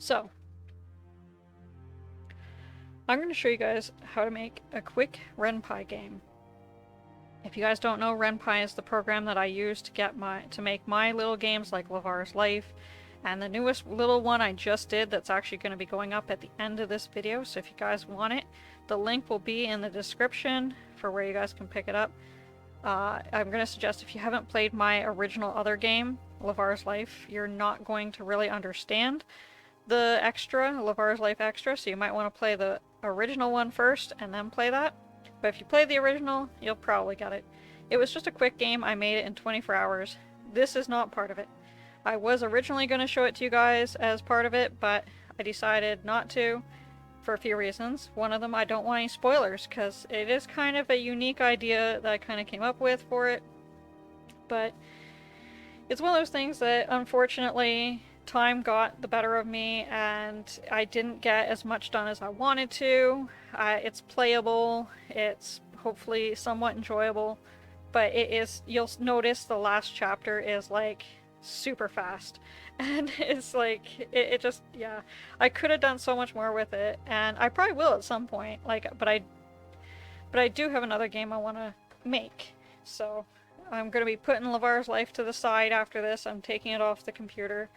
So, I'm going to show you guys how to make a quick Ren'py game. If you guys don't know, Ren'py is the program that I use to make my little games like Levar's Life, and the newest little one I just did that's actually going to be going up at the end of this video. So if you guys want it, the link will be in the description for where you guys can pick it up. I'm going to suggest if you haven't played my original other game, Levar's Life, you're not going to really understand the extra, Levar's Life Extra, so you might want to play the original one first and then play that. But if you play the original, you'll probably get it. It was just a quick game. I made it in 24 hours. This is not part of it. I was originally going to show it to you guys as part of it, but I decided not to for a few reasons. One of them, I don't want any spoilers, because it is kind of a unique idea that I kind of came up with for it. But it's one of those things that, unfortunately, time got the better of me and I didn't get as much done as I wanted to. It's playable, it's hopefully somewhat enjoyable, but it is, you'll notice the last chapter is like super fast, and it's like, it just, yeah, I could have done so much more with it, and I probably will at some point, like, but I do have another game I want to make, so I'm going to be putting Levar's Life to the side after this. I'm taking it off the computer.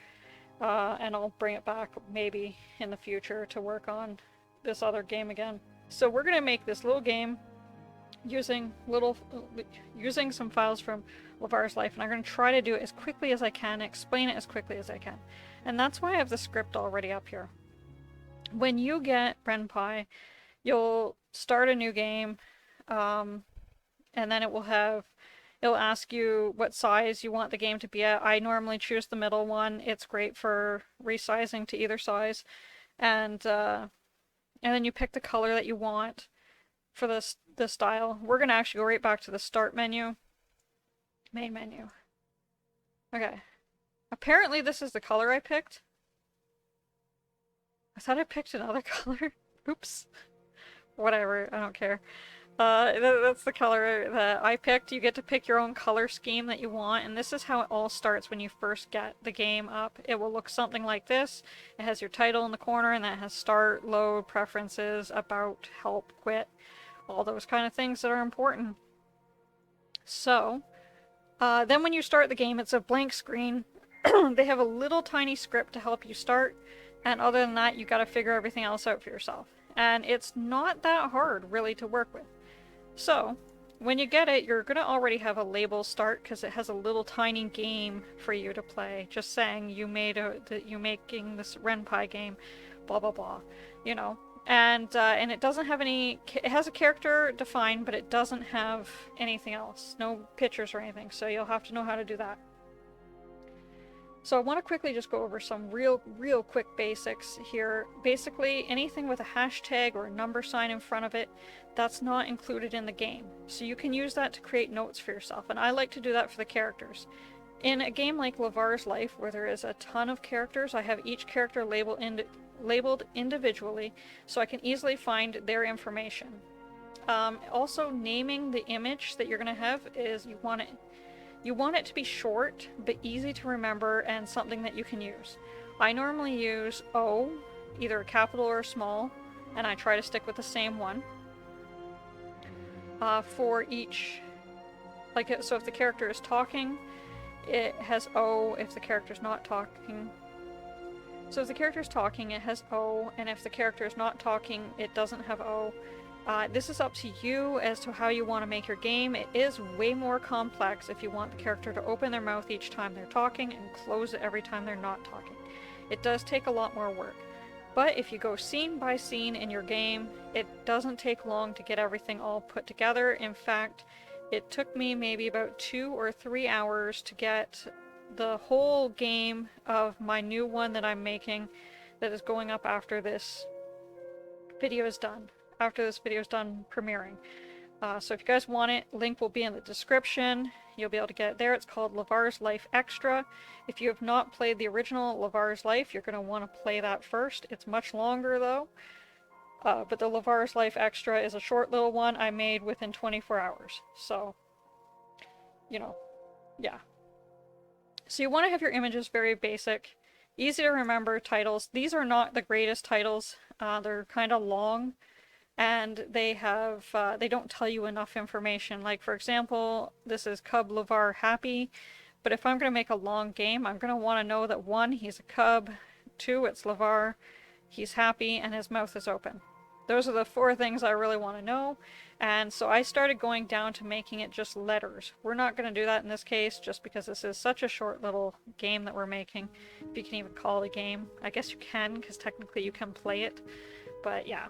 And I'll bring it back maybe in the future to work on this other game again. So we're gonna make this little game using some files from Levar's Life, and I'm gonna try to do it as quickly as I can, explain it as quickly as I can. And that's why I have the script already up here. When you get Ren'py, you'll start a new game, and then it'll ask you what size you want the game to be at. I normally choose the middle one. It's great for resizing to either size. And then you pick the color that you want for the style. We're going to actually go right back to the start menu. Main menu. Okay. Apparently this is the color I picked. I thought I picked another color. Oops. Whatever, I don't care. That's the color that I picked. You get to pick your own color scheme that you want, and this is how it all starts when you first get the game up. It will look something like this. It has your title in the corner, and that has start, load, preferences, about, help, quit, all those kind of things that are important. So, then when you start the game, it's a blank screen. They have a little tiny script to help you start, and other than that, you gotta figure everything else out for yourself. And it's not that hard, really, to work with. So, when you get it, you're going to already have a label start because it has a little tiny game for you to play. Just saying you're making this Ren'py game, blah blah blah, you know. And it doesn't have any, it has a character defined, but it doesn't have anything else. No pictures or anything, so you'll have to know how to do that. So I want to quickly just go over some real quick basics here. Basically, anything with a hashtag or a number sign in front of it, that's not included in the game. So you can use that to create notes for yourself, and I like to do that for the characters. In a game like Levar's Life, where there is a ton of characters, I have each character labeled individually, so I can easily find their information. Also, naming the image that you're going to have is you want it to be short, but easy to remember and something that you can use. I normally use O, either a capital or a small, and I try to stick with the same one. For each, so if the character is talking, it has O. If the character is not talking, so if the character is talking, it has O, and if the character is not talking, it doesn't have O. This is up to you as to how you want to make your game. It is way more complex if you want the character to open their mouth each time they're talking and close it every time they're not talking. It does take a lot more work. But if you go scene by scene in your game, it doesn't take long to get everything all put together. In fact, it took me maybe about 2 or 3 hours to get the whole game of my new one that I'm making that is going up after this video is done. After this video is done premiering. So if you guys want it, link will be in the description. You'll be able to get it there. It's called Levar's Life Extra. If you have not played the original Levar's Life, you're going to want to play that first. It's much longer though. But the Levar's Life Extra is a short little one I made within 24 hours. So, you know, yeah. So you want to have your images very basic. Easy to remember titles. These are not the greatest titles. They're kind of long, and they don't tell you enough information. Like, for example, this is Cub Levar Happy, but if I'm going to make a long game, I'm going to want to know that 1, he's a cub, 2, it's Levar, he's happy, and his mouth is open. Those are the 4 things I really want to know, and so I started going down to making it just letters. We're not going to do that in this case, just because this is such a short little game that we're making, if you can even call it a game. I guess you can, because technically you can play it, but yeah.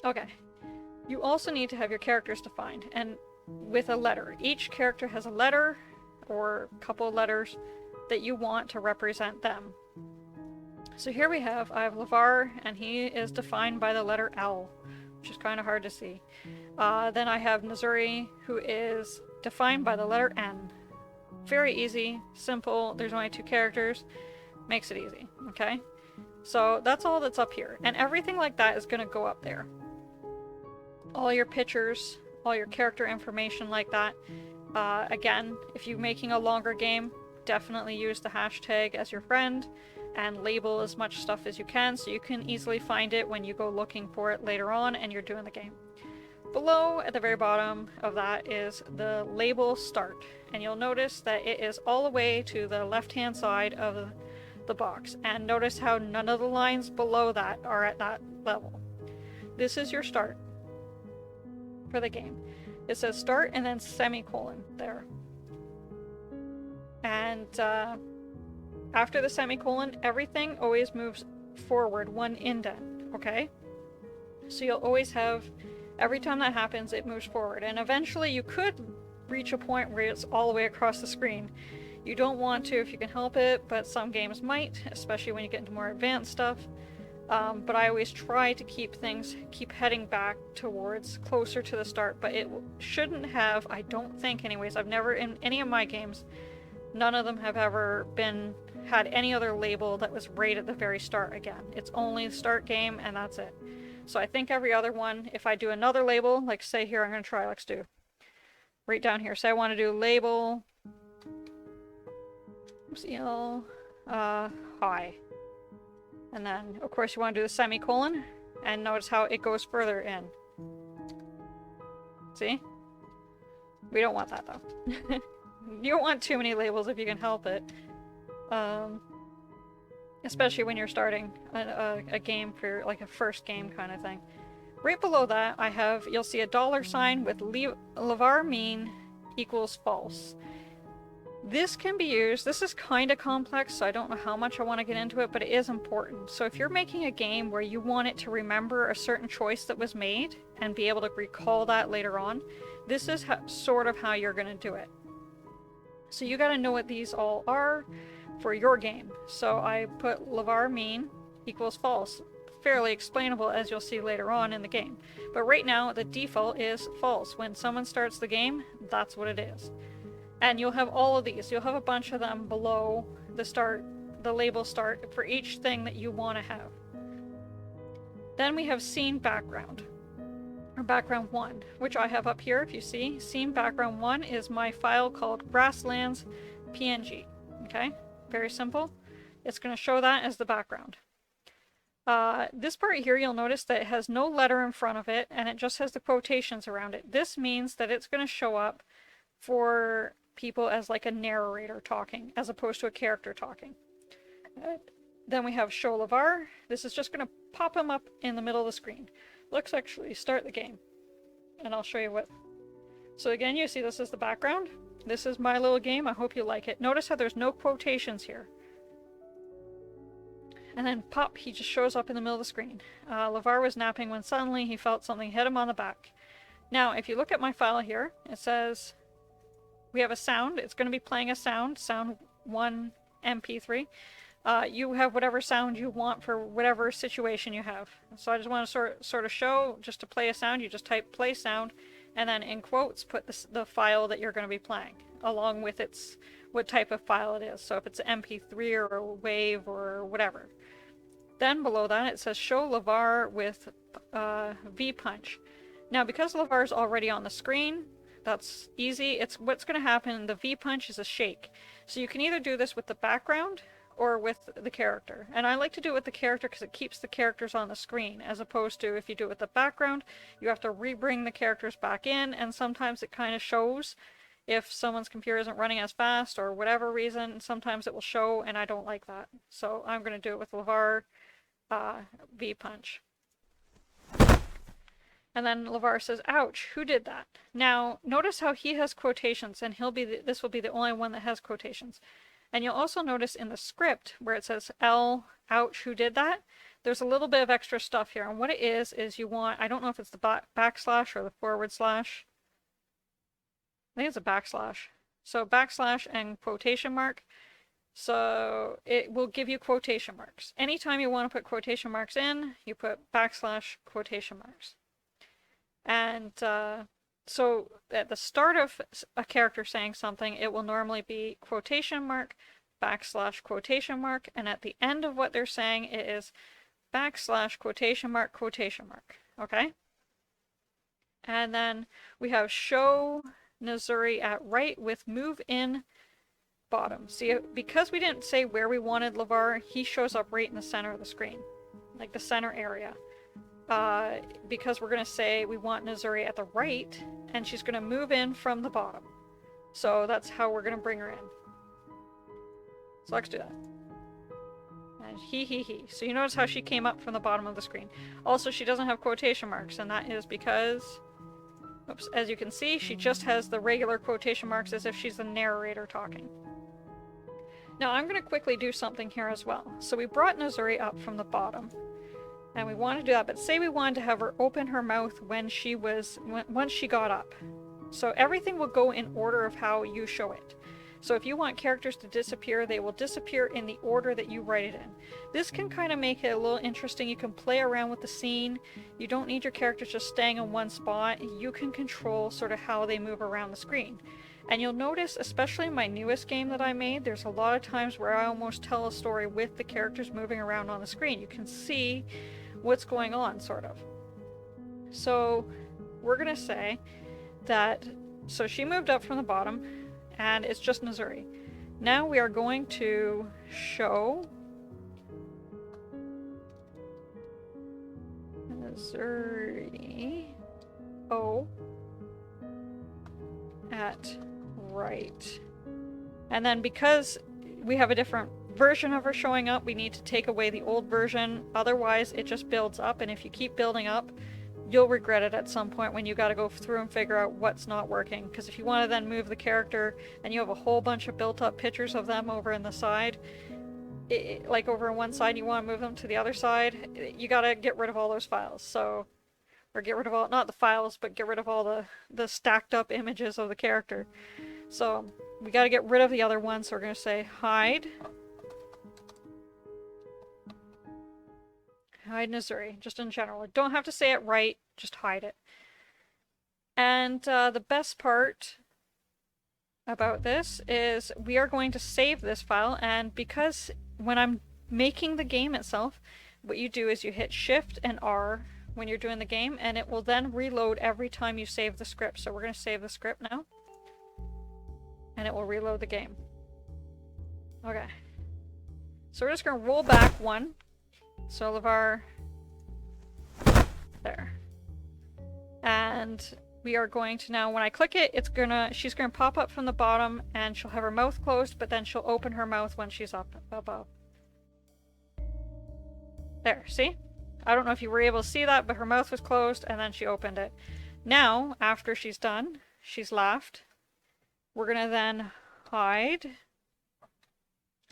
Okay. You also need to have your characters defined, and with a letter. Each character has a letter, or a couple of letters, that you want to represent them. So here I have Levar, and he is defined by the letter L, which is kind of hard to see. Then I have Nazuri, who is defined by the letter N. Very easy, simple, there's only 2 characters, makes it easy, okay? So that's all that's up here, and everything like that is going to go up there. All your pictures, all your character information like that. Again, if you're making a longer game, definitely use the hashtag as your friend, and label as much stuff as you can so you can easily find it when you go looking for it later on and you're doing the game. Below, at the very bottom of that, is the label start, and you'll notice that it is all the way to the left-hand side of the box, and notice how none of the lines below that are at that level. This is your start for the game. It says start and then semicolon there. And after the semicolon, everything always moves forward 1 indent, okay? So you'll always have, every time that happens, it moves forward. And eventually you could reach a point where it's all the way across the screen. You don't want to if you can help it, but some games might, especially when you get into more advanced stuff. But I always try to keep heading back towards closer to the start, but it shouldn't have, I don't think anyways, I've never, in any of my games, none of them have ever had any other label that was right at the very start again. It's only the start game and that's it. So I think every other one, if I do another label, like say here, I'm going to try, let's do, right down here, say I want to do label, hi. And then, of course, you want to do the semicolon, and notice how it goes further in. See? We don't want that, though. You don't want too many labels if you can help it. Especially when you're starting a game for, like, a first game kind of thing. Right below that, you'll see a $sign with Levar mean equals false. This can be used, this is kind of complex, so I don't know how much I want to get into it, but it is important. So if you're making a game where you want it to remember a certain choice that was made and be able to recall that later on, this is sort of how you're going to do it. So you got to know what these all are for your game. So I put Levar mean equals false. Fairly explainable, as you'll see later on in the game. But right now, the default is false. When someone starts the game, that's what it is. And you'll have all of these. You'll have a bunch of them below the label start for each thing that you want to have. Then we have scene background, or background 1, which I have up here if you see. Scene background 1 is my file called grasslands PNG. Okay, very simple. It's going to show that as the background. This part here, you'll notice that it has no letter in front of it, and it just has the quotations around it. This means that it's going to show up for people as like a narrator talking, as opposed to a character talking. Then we have show Levar. This is just going to pop him up in the middle of the screen. Let's actually start the game, and I'll show you what. So again, you see this is the background. This is my little game. I hope you like it. Notice how there's no quotations here. And then pop, he just shows up in the middle of the screen. Levar was napping when suddenly he felt something hit him on the back. Now, if you look at my file here, it says we have a sound. It's going to be playing a sound 1 MP3. You have whatever sound you want for whatever situation you have. So I just want to sort of show, just to play a sound, you just type play sound, and then in quotes put the file that you're going to be playing, along with what type of file it is. So if it's an MP3 or a WAV or whatever. Then below that it says show Levar with vpunch. Now because Levar is already on the screen, that's easy. What's going to happen, the vpunch is a shake. So you can either do this with the background, or with the character. And I like to do it with the character because it keeps the characters on the screen, as opposed to if you do it with the background, you have to re-bring the characters back in, and sometimes it kind of shows if someone's computer isn't running as fast or whatever reason. Sometimes it will show, and I don't like that. So I'm going to do it with Levar vpunch. And then Levar says, ouch, who did that? Now, notice how he has quotations, and this will be the only one that has quotations. And you'll also notice in the script where it says L, ouch, who did that? There's a little bit of extra stuff here. And what it is you want, I don't know if it's the backslash or the forward slash. I think it's a backslash. So backslash and quotation mark. So it will give you quotation marks. Anytime you want to put quotation marks in, you put backslash quotation marks. And so at the start of a character saying something, it will normally be quotation mark, backslash quotation mark, and at the end of what they're saying, it is backslash quotation mark, okay? And then we have show Nazuri at right with move in bottom. See, because we didn't say where we wanted Levar, he shows up right in the center of the screen, like the center area. Because we're going to say we want Nazuri at the right, and she's going to move in from the bottom. So that's how we're going to bring her in. So let's do that. And he. So you notice how she came up from the bottom of the screen. Also, she doesn't have quotation marks, and that is because, oops, as you can see, she just has the regular quotation marks as if she's the narrator talking. Now I'm going to quickly do something here as well. So we brought Nazuri up from the bottom. And we want to do that, but say we wanted to have her open her mouth once she got up. So everything will go in order of how you show it. So if you want characters to disappear, they will disappear in the order that you write it in. This can kind of make it a little interesting. You can play around with the scene. You don't need your characters just staying in one spot. You can control sort of how they move around the screen. And you'll notice, especially in my newest game that I made, there's a lot of times where I almost tell a story with the characters moving around on the screen. You can see what's going on, sort of. So we're going to say that, so she moved up from the bottom, and it's just Nazuri. Now we are going to show Nazuri O at right. And then because we have a different version of her showing up, we need to take away the old version, otherwise it just builds up, and if you keep building up, you'll regret it at some point when you got to go through and figure out what's not working. Because if you want to then move the character and you have a whole bunch of built up pictures of them over in the side, like over on one side, you want to move them to the other side, you got to get rid of all those files. So, or get rid of all, not the files, but get rid of all the stacked up images of the character. So we got to get rid of the other ones, so we're going to say hide Nazuri, just in general. Don't have to say it right, just hide it. And the best part about this is we are going to save this file, and because when I'm making the game itself, what you do is you hit Shift and R when you're doing the game, and it will then reload every time you save the script. So we're going to save the script now, and it will reload the game. Okay. So we're just going to roll back one. So Levar, there. And we are going to now, when I click it, she's gonna pop up from the bottom, and she'll have her mouth closed, but then she'll open her mouth when she's up above. There, see? I don't know if you were able to see that, but her mouth was closed, and then she opened it. Now, after she's done, she's laughed. We're gonna then hide.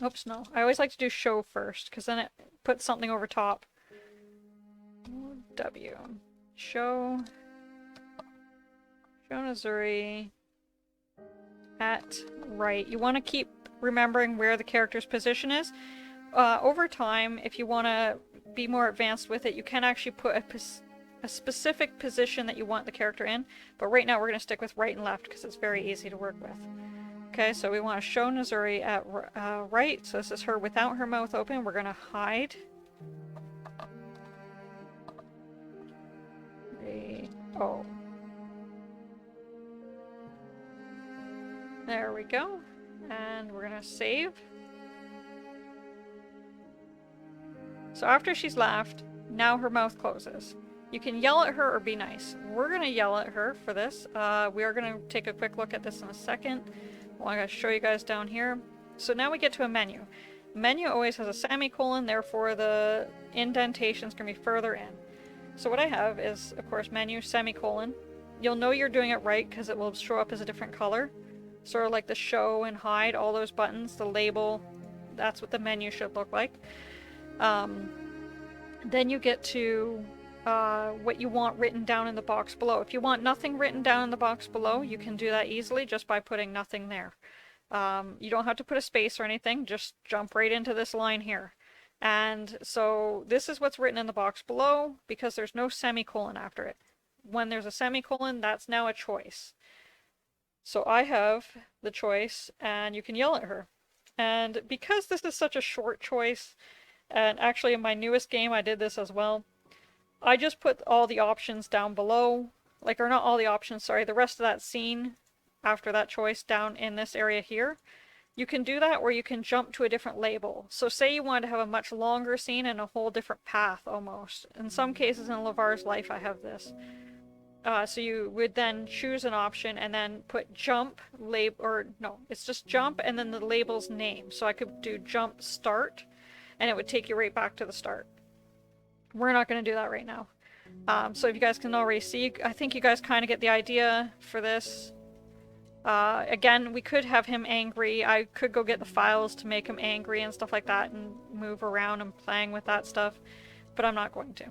Oops, no. I always like to do show first, because then it puts something over top. W. Show Nazuri at right. You want to keep remembering where the character's position is. Over time, if you want to be more advanced with it, you can actually put a specific position that you want the character in. But right now we're going to stick with right and left, because it's very easy to work with. Okay, so we want to show Nazuri at right. So this is her without her mouth open. We're going to hide. Oh. There we go. And we're going to save. So after she's laughed, now her mouth closes. You can yell at her or be nice. We're going to yell at her for this. We are going to take a quick look at this in a second. I want to show you guys down here. So now we get to a menu. Menu always has a semicolon, therefore the indentation is going to be further in. So what I have is, of course, menu, semicolon. You'll know you're doing it right because it will show up as a different color. Sort of like the show and hide, all those buttons, the label, that's what the menu should look like. Then you get to what you want written down in the box below. If you want nothing written down in the box below, you can do that easily just by putting nothing there. You don't have to put a space or anything, just jump right into this line here. And so this is what's written in the box below because there's no semicolon after it. When there's a semicolon, that's now a choice. So I have the choice and you can yell at her. And because this is such a short choice, and actually in my newest game I did this as well, I just put all the options down below, like, or not all the options, sorry, the rest of that scene after that choice down in this area here. You can do that or you can jump to a different label. So say you wanted to have a much longer scene and a whole different path almost. In some cases in Levar's life I have this. So you would then choose an option and then put jump, label, or no, it's just jump and then the label's name. So I could do jump start and it would take you right back to the start. We're not going to do that right now. So if you guys can already see, I think you guys kind of get the idea for this. Again, we could have him angry. I could go get the files to make him angry and stuff like that and move around and playing with that stuff, but I'm not going to.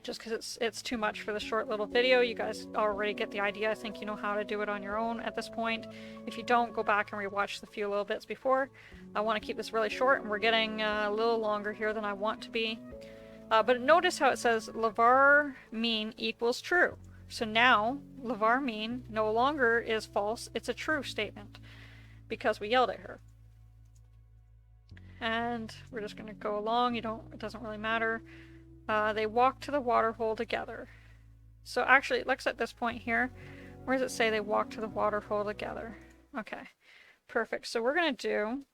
Just because it's too much for the short little video. You guys already get the idea. I think you know how to do it on your own at this point. If you don't, go back and rewatch the few little bits before. I want to keep this really short, and we're getting a little longer here than I want to be. But notice how it says Levar mean equals true. So now, Levar mean no longer is false, it's a true statement. Because we yelled at her. And we're just going to go along, it doesn't really matter. They walk to the water hole together. So actually, let's at this point here, where does it say they walk to the water hole together? Okay, perfect. So we're going to do,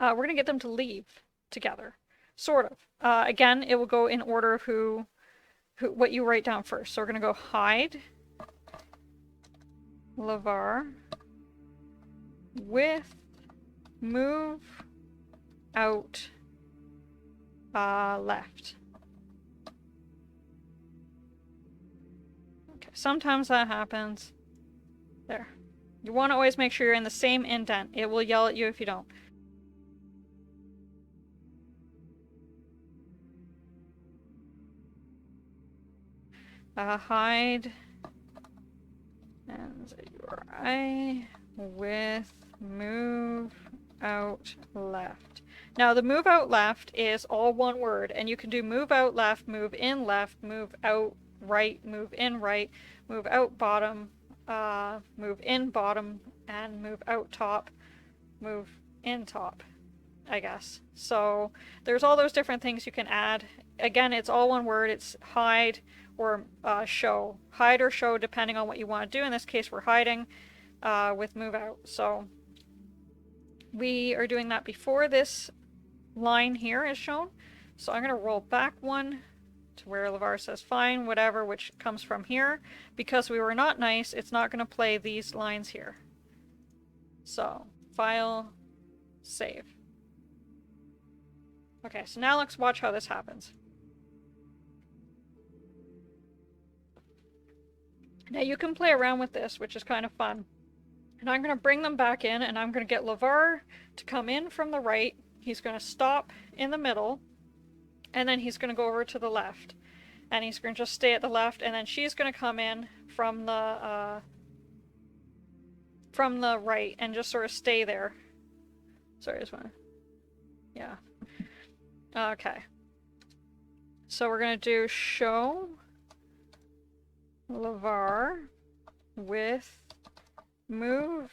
we're going to get them to leave together. Sort of. Again, it will go in order of what you write down first. So we're going to go hide Levar with move out left. Okay, sometimes that happens. There. You want to always make sure you're in the same indent. It will yell at you if you don't. Hide and URI with move out left. Now the move out left is all one word, and you can do move out left, move in left, move out right, move in right, move out bottom, move in bottom, and move out top, move in top, I guess. So there's all those different things you can add. Again, it's all one word. It's hide or show. Hide or show depending on what you want to do. In this case, we're hiding with move out. So we are doing that before this line here is shown. So I'm going to roll back one to where Levar says fine, whatever, which comes from here. Because we were not nice, it's not going to play these lines here. So file, save. Okay, so now let's watch how this happens. Now you can play around with this, which is kind of fun. And I'm going to bring them back in, and I'm going to get Levar to come in from the right. He's going to stop in the middle, and then he's going to go over to the left. And he's going to just stay at the left, and then she's going to come in from the right and just sort of stay there. Sorry, I just want to... Yeah. Okay. So we're going to do show Levar with move.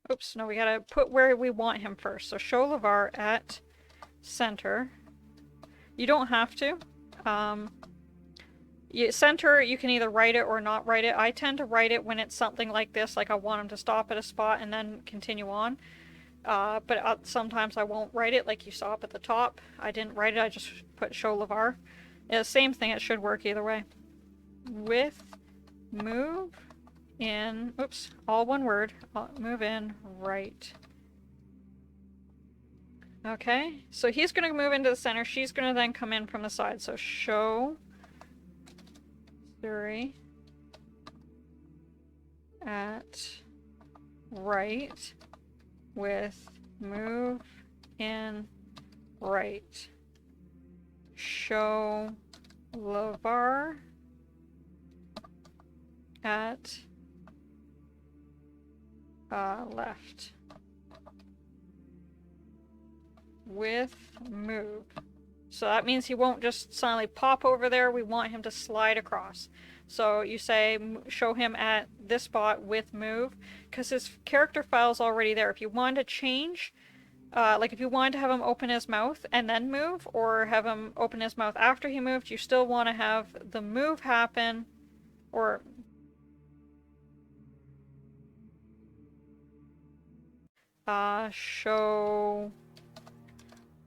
Oops, no, we gotta put where we want him first. So show Levar at center. You don't have to. Center, you can either write it or not write it. I tend to write it when it's something like this, like I want him to stop at a spot and then continue on. but sometimes I won't write it like you saw up at the top. I didn't write it, I just put show Levar. Yeah, same thing, it should work either way. With move in, oops, all one word, move in right. Okay, so he's going to move into the center, she's going to then come in from the side. So show 3 at right with move in right. Show Levar at left with move. So that means he won't just suddenly pop over there. We want him to slide across. So you say show him at this spot with move, because his character file's already there. If you want to change, like if you wanted to have him open his mouth and then move, or have him open his mouth after he moved, you still want to have the move happen, or show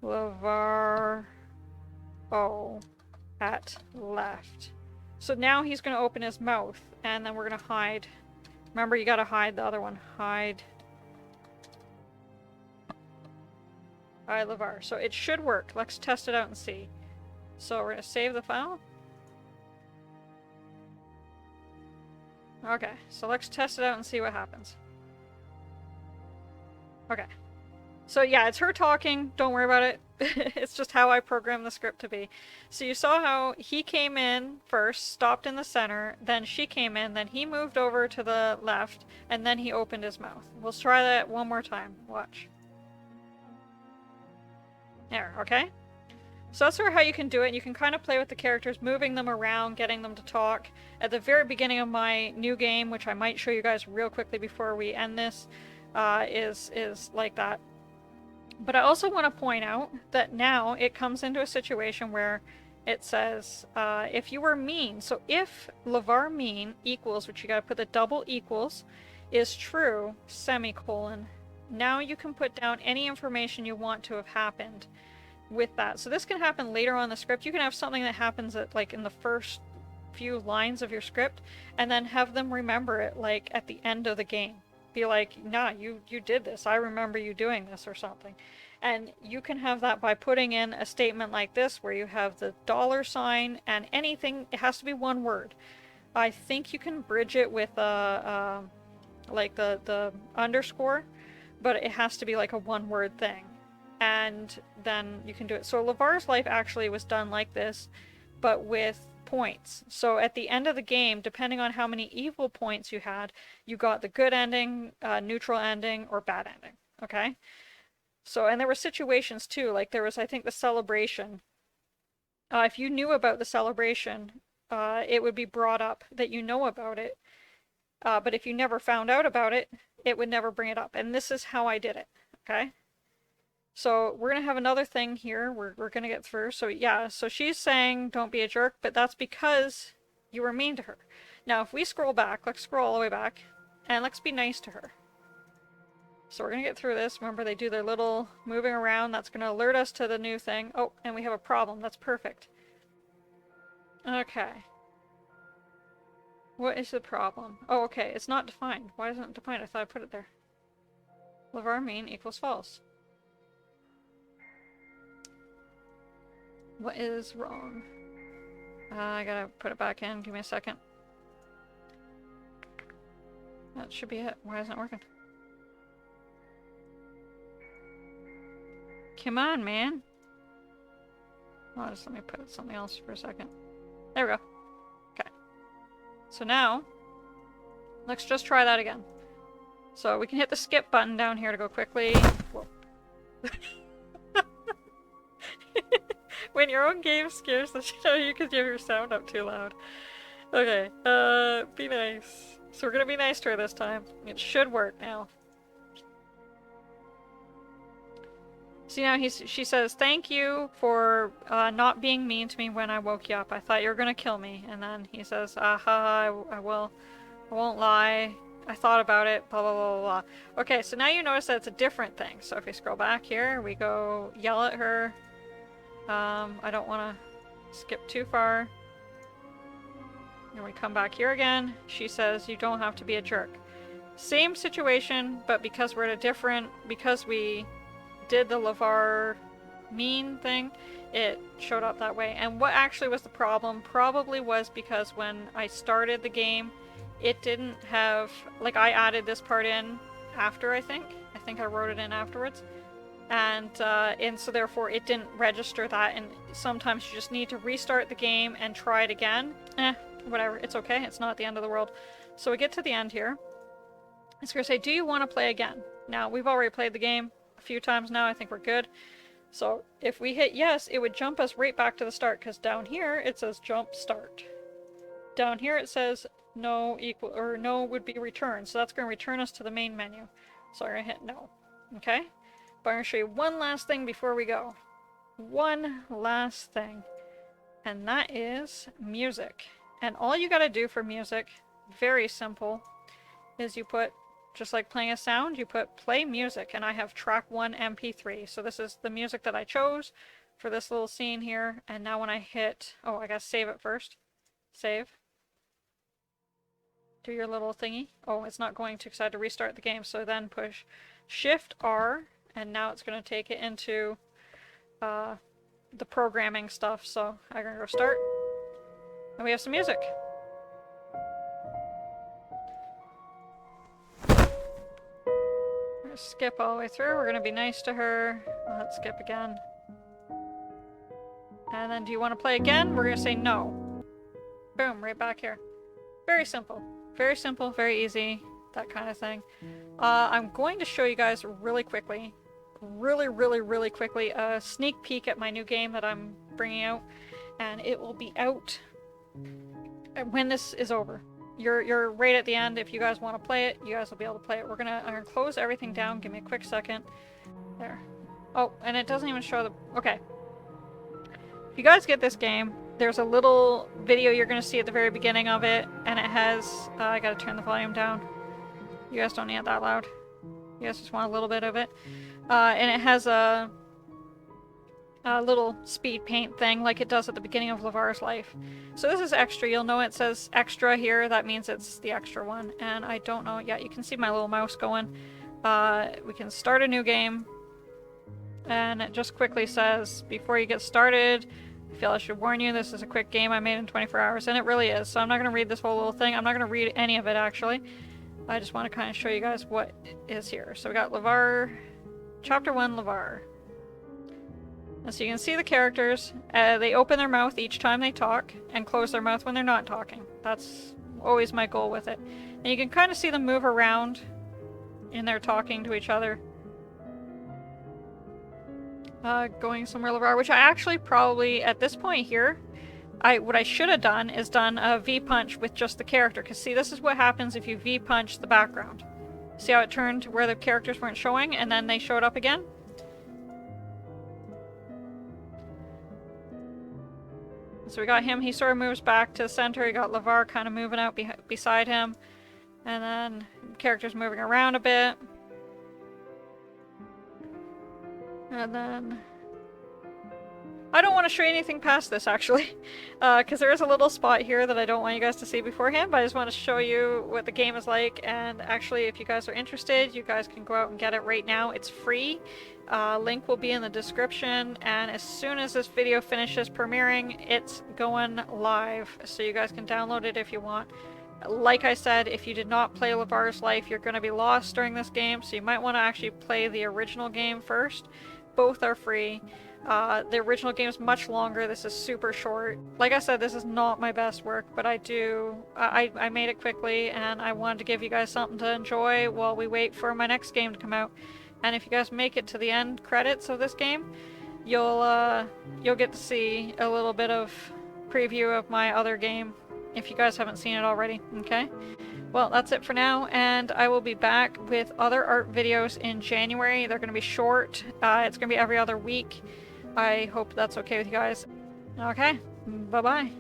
Levar at left. So now he's going to open his mouth, and then we're going to hide. Remember, you got to hide the other one. Hide Levar. So it should work. Let's test it out and see. So we're going to save the file. Okay, so let's test it out and see what happens. Okay. So yeah, it's her talking. Don't worry about it. It's just how I programmed the script to be. So you saw how he came in first, stopped in the center, then she came in, then he moved over to the left, and then he opened his mouth. We'll try that one more time. Watch. There, okay? So that's sort of how you can do it. You can kind of play with the characters, moving them around, getting them to talk. At the very beginning of my new game, which I might show you guys real quickly before we end this, is like that. But I also want to point out that now it comes into a situation where it says, if you were mean, so if Levar mean equals, which you gotta put the double equals, is true, semicolon, now you can put down any information you want to have happened with that. So this can happen later on in the script. You can have something that happens at, like, in the first few lines of your script, and then have them remember it, like, at the end of the game. Be like, nah, you did this. I remember you doing this or something. And you can have that by putting in a statement like this, where you have the $sign and anything. It has to be one word. I think you can bridge it with like the underscore, but it has to be like a one-word thing. And then you can do it. So Levar's life actually was done like this, but with points. So at the end of the game, depending on how many evil points you had, you got the good ending, neutral ending, or bad ending. Okay? So, and there were situations too, like there was, I think, the celebration. If you knew about the celebration, it would be brought up that you know about it. But if you never found out about it, it would never bring it up. And this is how I did it. Okay? So we're going to have another thing here we're going to get through. So yeah, so she's saying don't be a jerk, but that's because you were mean to her. Now if we scroll back, let's scroll all the way back, and let's be nice to her. So we're going to get through this. Remember, they do their little moving around. That's going to alert us to the new thing. Oh, and we have a problem. That's perfect. Okay. What is the problem? Oh, okay. It's not defined. Why isn't it defined? I thought I put it there. Levar mean equals false. What is wrong? I gotta put it back in. Give me a second. That should be it. Why isn't it working? Come on, man. Oh, just let me put something else for a second. There we go. Okay. So now, let's just try that again. So we can hit the skip button down here to go quickly. Whoa. When your own game scares the shit out of you because you have your sound up too loud. Okay, be nice. So we're gonna be nice to her this time. It should work now. See, now she says, thank you for not being mean to me when I woke you up. I thought you were gonna kill me. And then he says, aha, I won't lie. I thought about it, blah, blah, blah, blah, blah. Okay, so now you notice that it's a different thing. So if we scroll back here, we go yell at her. I don't want to skip too far. And we come back here again. She says, you don't have to be a jerk. Same situation, but because we're at a different, because we did the Levar mean thing, it showed up that way. And what actually was the problem probably was because when I started the game, it didn't have, like, I added this part in after, I think I wrote it in afterwards. And so therefore it didn't register that, and sometimes you just need to restart the game and try it again. Whatever, it's okay, it's not the end of the world. So we get to the end here. It's gonna say, do you want to play again? Now, we've already played the game a few times now, I think we're good. So if we hit yes, it would jump us right back to the start, because down here it says jump start. Down here it says no equal, or no would be returned, so that's going to return us to the main menu. So I'm going to hit no. Okay? But I'm going to show you one last thing before we go. One last thing. And that is music. And all you gotta do for music, very simple, is you put, just like playing a sound, you put play music, and I have track 1 MP3. So this is the music that I chose for this little scene here. And now when I hit, oh, I gotta save it first. Save. Do your little thingy. Oh, it's not going to because I had to restart the game. So then push Shift R, and now it's going to take it into the programming stuff. So I'm going to go start. And we have some music. We're gonna skip all the way through. We're going to be nice to her. Let's skip again. And then do you want to play again? We're going to say no. Boom, right back here. Very simple. Very simple, very easy, that kind of thing. I'm going to show you guys really quickly, really quickly, a sneak peek at my new game that I'm bringing out, and it will be out when this is over. You're right at the end. If you guys want to play it, you guys will be able to play it. I'm gonna close everything down. Give me a quick second. There. Oh, and it doesn't even show the... Okay. If you guys get this game, there's a little video you're going to see at the very beginning of it, and it has... I gotta turn the volume down. You guys don't need it that loud. You guys just want a little bit of it. And it has a little speed paint thing like it does at the beginning of Levar's life. So this is extra. You'll know it says extra here. That means it's the extra one. And I don't know it yet. You can see my little mouse going. We can start a new game. And it just quickly says, before you get started, I feel I should warn you, this is a quick game I made in 24 hours, and it really is. So I'm not going to read this whole little thing. I'm not going to read any of it, actually. I just want to kind of show you guys what is here. So we got Levar, Chapter 1, Levar. And so you can see the characters. They open their mouth each time they talk, and close their mouth when they're not talking. That's always my goal with it. And you can kind of see them move around in their talking to each other. Going somewhere, Levar, which I actually probably, at this point here, what I should have done is done a vpunch with just the character, because see, this is what happens if you vpunch the background. See how it turned where the characters weren't showing, and then they showed up again? So we got him, he sort of moves back to the center, we got Levar kind of moving out beside him, and then characters moving around a bit. And then... I don't want to show you anything past this, actually, because there is a little spot here that I don't want you guys to see beforehand, but I just want to show you what the game is like, and actually, if you guys are interested, you guys can go out and get it right now. It's free. Link will be in the description, and as soon as this video finishes premiering, it's going live, so you guys can download it if you want. Like I said, if you did not play Levar's Life, you're going to be lost during this game, so you might want to actually play the original game first. Both are free. The original game is much longer. This is super short. Like I said, this is not my best work, but I made it quickly, and I wanted to give you guys something to enjoy while we wait for my next game to come out. And if you guys make it to the end credits of this game, you'll get to see a little bit of preview of my other game, if you guys haven't seen it already, okay? Well, that's it for now, and I will be back with other art videos in January. They're going to be short. It's going to be every other week. I hope that's okay with you guys. Okay, bye-bye.